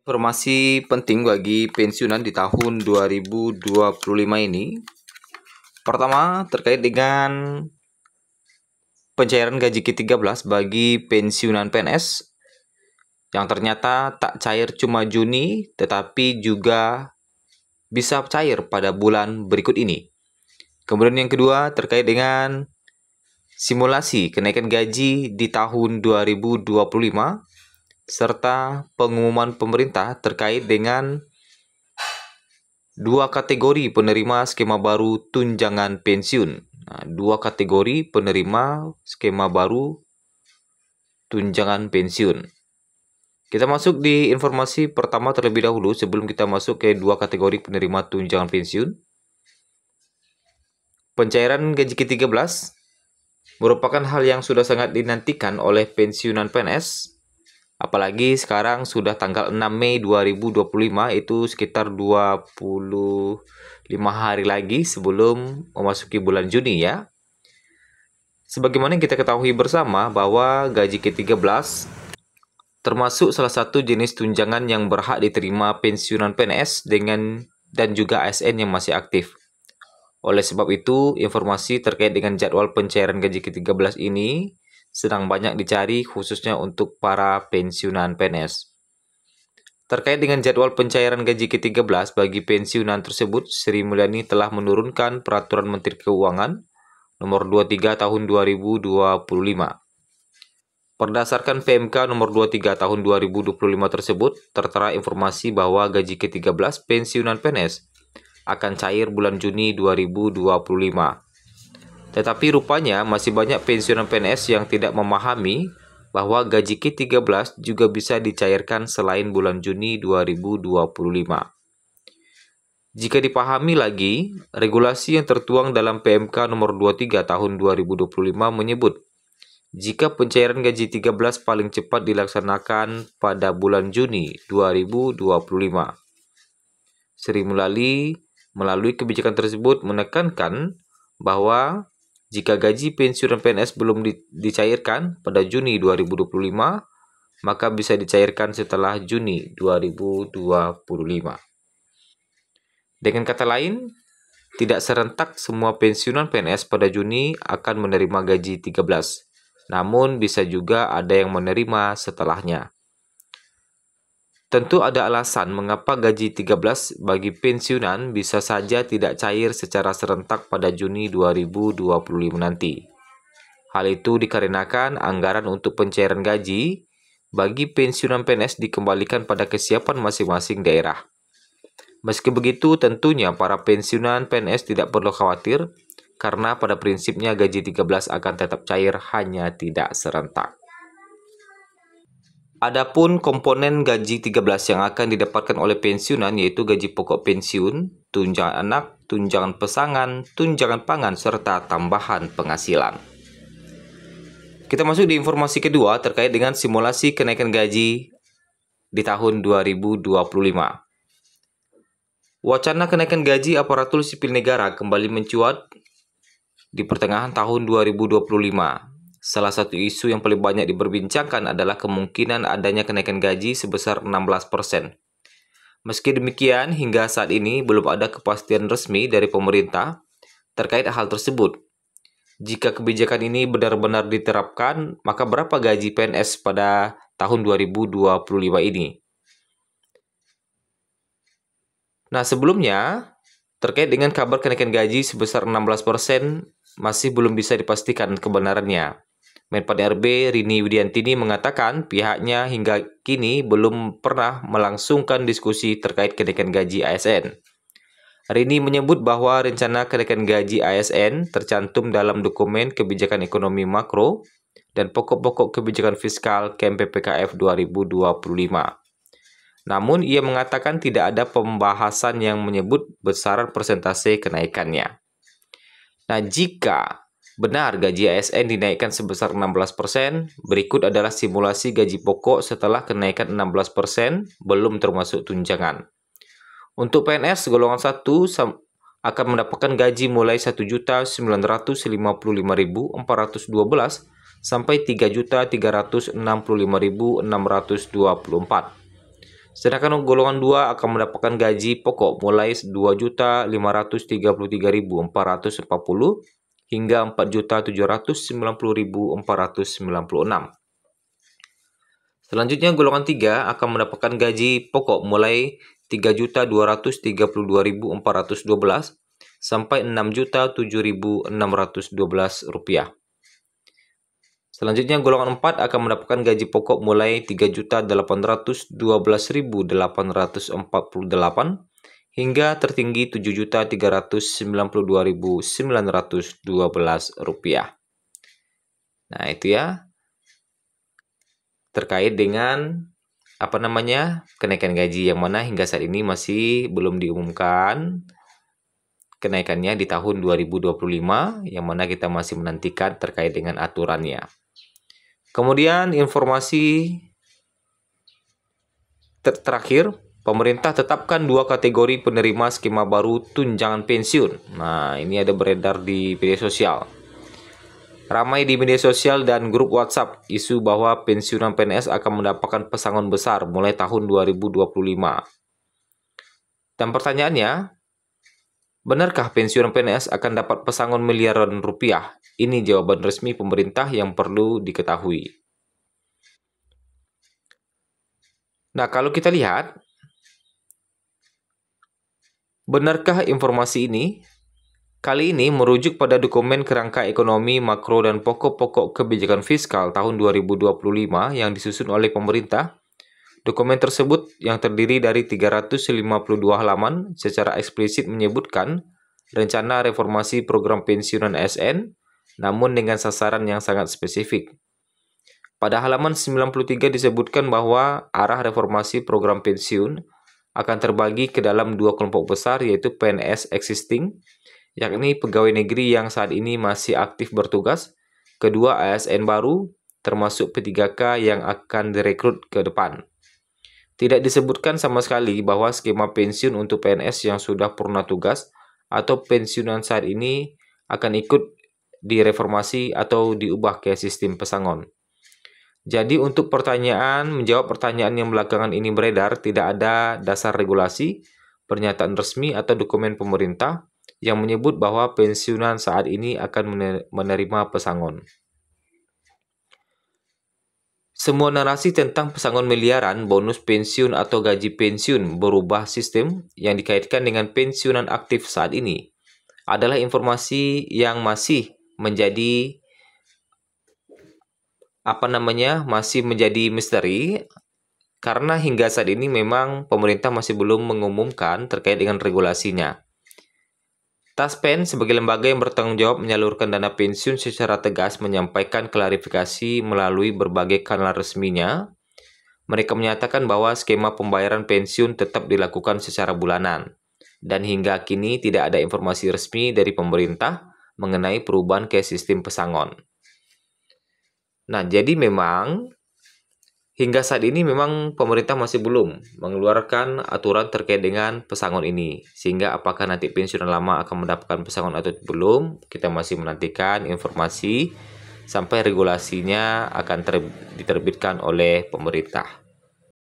Informasi penting bagi pensiunan di tahun 2025 ini. Pertama, terkait dengan pencairan gaji ke-13 bagi pensiunan PNS yang ternyata tak cair cuma Juni, tetapi juga bisa cair pada bulan berikut ini. Kemudian yang kedua, terkait dengan simulasi kenaikan gaji di tahun 2025 serta pengumuman pemerintah terkait dengan dua kategori penerima skema baru tunjangan pensiun. Dua kategori penerima skema baru tunjangan pensiun. Kita masuk di informasi pertama terlebih dahulu sebelum kita masuk ke dua kategori penerima tunjangan pensiun. Pencairan gaji ke-13 merupakan hal yang sudah sangat dinantikan oleh pensiunan PNS. Apalagi sekarang sudah tanggal 6 Mei 2025, itu sekitar 25 hari lagi sebelum memasuki bulan Juni ya. Sebagaimana kita ketahui bersama bahwa gaji ke-13 termasuk salah satu jenis tunjangan yang berhak diterima pensiunan PNS dan juga ASN yang masih aktif. Oleh sebab itu, informasi terkait dengan jadwal pencairan gaji ke-13 ini sedang banyak dicari khususnya untuk para pensiunan PNS. Terkait dengan jadwal pencairan gaji ke-13 bagi pensiunan tersebut, Sri Mulyani telah menurunkan Peraturan Menteri Keuangan Nomor 23 Tahun 2025. Berdasarkan PMK Nomor 23 Tahun 2025 tersebut, tertera informasi bahwa gaji ke-13 pensiunan PNS akan cair bulan Juni 2025. Tetapi rupanya masih banyak pensiunan PNS yang tidak memahami bahwa gaji ke-13 juga bisa dicairkan selain bulan Juni 2025. Jika dipahami lagi, regulasi yang tertuang dalam PMK nomor 23 tahun 2025 menyebut, jika pencairan gaji 13 paling cepat dilaksanakan pada bulan Juni 2025. Sri Mulyani melalui kebijakan tersebut menekankan bahwa jika gaji pensiunan PNS belum dicairkan pada Juni 2025, maka bisa dicairkan setelah Juni 2025. Dengan kata lain, tidak serentak semua pensiunan PNS pada Juni akan menerima gaji 13, namun bisa juga ada yang menerima setelahnya. Tentu ada alasan mengapa gaji 13 bagi pensiunan bisa saja tidak cair secara serentak pada Juni 2025 nanti. Hal itu dikarenakan anggaran untuk pencairan gaji bagi pensiunan PNS dikembalikan pada kesiapan masing-masing daerah. Meski begitu, tentunya para pensiunan PNS tidak perlu khawatir karena pada prinsipnya gaji 13 akan tetap cair, hanya tidak serentak. Adapun komponen gaji 13 yang akan didapatkan oleh pensiunan yaitu gaji pokok pensiun, tunjangan anak, tunjangan pesangon, tunjangan pangan, serta tambahan penghasilan. Kita masuk di informasi kedua terkait dengan simulasi kenaikan gaji di tahun 2025. Wacana kenaikan gaji aparatur sipil negara kembali mencuat di pertengahan tahun 2025. Salah satu isu yang paling banyak diperbincangkan adalah kemungkinan adanya kenaikan gaji sebesar 16%. Meski demikian, hingga saat ini belum ada kepastian resmi dari pemerintah terkait hal tersebut. Jika kebijakan ini benar-benar diterapkan, maka berapa gaji PNS pada tahun 2025 ini? Nah, sebelumnya, terkait dengan kabar kenaikan gaji sebesar 16% masih belum bisa dipastikan kebenarannya. Menpan RB Rini Widiantini mengatakan pihaknya hingga kini belum pernah melangsungkan diskusi terkait kenaikan gaji ASN. Rini menyebut bahwa rencana kenaikan gaji ASN tercantum dalam dokumen kebijakan ekonomi makro dan pokok-pokok kebijakan fiskal KMPPKF 2025. Namun ia mengatakan tidak ada pembahasan yang menyebut besaran persentase kenaikannya. Nah, jika benar gaji ASN dinaikkan sebesar 16%, berikut adalah simulasi gaji pokok setelah kenaikan 16%, belum termasuk tunjangan. Untuk PNS golongan 1 akan mendapatkan gaji mulai 1.955.412 sampai 3.365.624. Sedangkan golongan 2 akan mendapatkan gaji pokok mulai 2.533.440 hingga 4.790.496. Selanjutnya golongan 3 akan mendapatkan gaji pokok mulai 3.232.412 sampai 6.007.612 rupiah. Selanjutnya golongan 4 akan mendapatkan gaji pokok mulai 3.812.848 hingga tertinggi 7.392.912 rupiah. Nah, itu ya terkait dengan kenaikan gaji, yang mana hingga saat ini masih belum diumumkan kenaikannya di tahun 2025, yang mana kita masih menantikan terkait dengan aturannya. Kemudian informasi terakhir, pemerintah tetapkan 2 kategori penerima skema baru tunjangan pensiun. Nah, ini ada beredar di media sosial. Ramai di media sosial dan grup WhatsApp isu bahwa pensiunan PNS akan mendapatkan pesangon besar mulai tahun 2025. Dan pertanyaannya, benarkah pensiunan PNS akan dapat pesangon miliaran rupiah? Ini jawaban resmi pemerintah yang perlu diketahui. Nah, kalau kita lihat, benarkah informasi ini? Kali ini merujuk pada dokumen kerangka ekonomi makro dan pokok-pokok kebijakan fiskal tahun 2025 yang disusun oleh pemerintah. Dokumen tersebut yang terdiri dari 352 halaman secara eksplisit menyebutkan rencana reformasi program pensiunan ASN, namun dengan sasaran yang sangat spesifik. Pada halaman 93 disebutkan bahwa arah reformasi program pensiun akan terbagi ke dalam 2 kelompok besar, yaitu PNS existing, yakni pegawai negeri yang saat ini masih aktif bertugas, kedua ASN baru, termasuk P3K yang akan direkrut ke depan. Tidak disebutkan sama sekali bahwa skema pensiun untuk PNS yang sudah purna tugas atau pensiunan saat ini akan ikut direformasi atau diubah ke sistem pesangon. Jadi untuk menjawab pertanyaan yang belakangan ini beredar, tidak ada dasar regulasi, pernyataan resmi atau dokumen pemerintah yang menyebut bahwa pensiunan saat ini akan menerima pesangon. Semua narasi tentang pesangon miliaran, bonus pensiun atau gaji pensiun berubah sistem yang dikaitkan dengan pensiunan aktif saat ini adalah informasi yang masih menjadi misteri, karena hingga saat ini memang pemerintah masih belum mengumumkan terkait dengan regulasinya. Taspen sebagai lembaga yang bertanggung jawab menyalurkan dana pensiun secara tegas menyampaikan klarifikasi melalui berbagai kanal resminya. Mereka menyatakan bahwa skema pembayaran pensiun tetap dilakukan secara bulanan, dan hingga kini tidak ada informasi resmi dari pemerintah mengenai perubahan ke sistem pesangon. Nah, jadi memang hingga saat ini memang pemerintah masih belum mengeluarkan aturan terkait dengan pesangon ini. Sehingga apakah nanti pensiunan lama akan mendapatkan pesangon atau belum, kita masih menantikan informasi sampai regulasinya akan diterbitkan oleh pemerintah.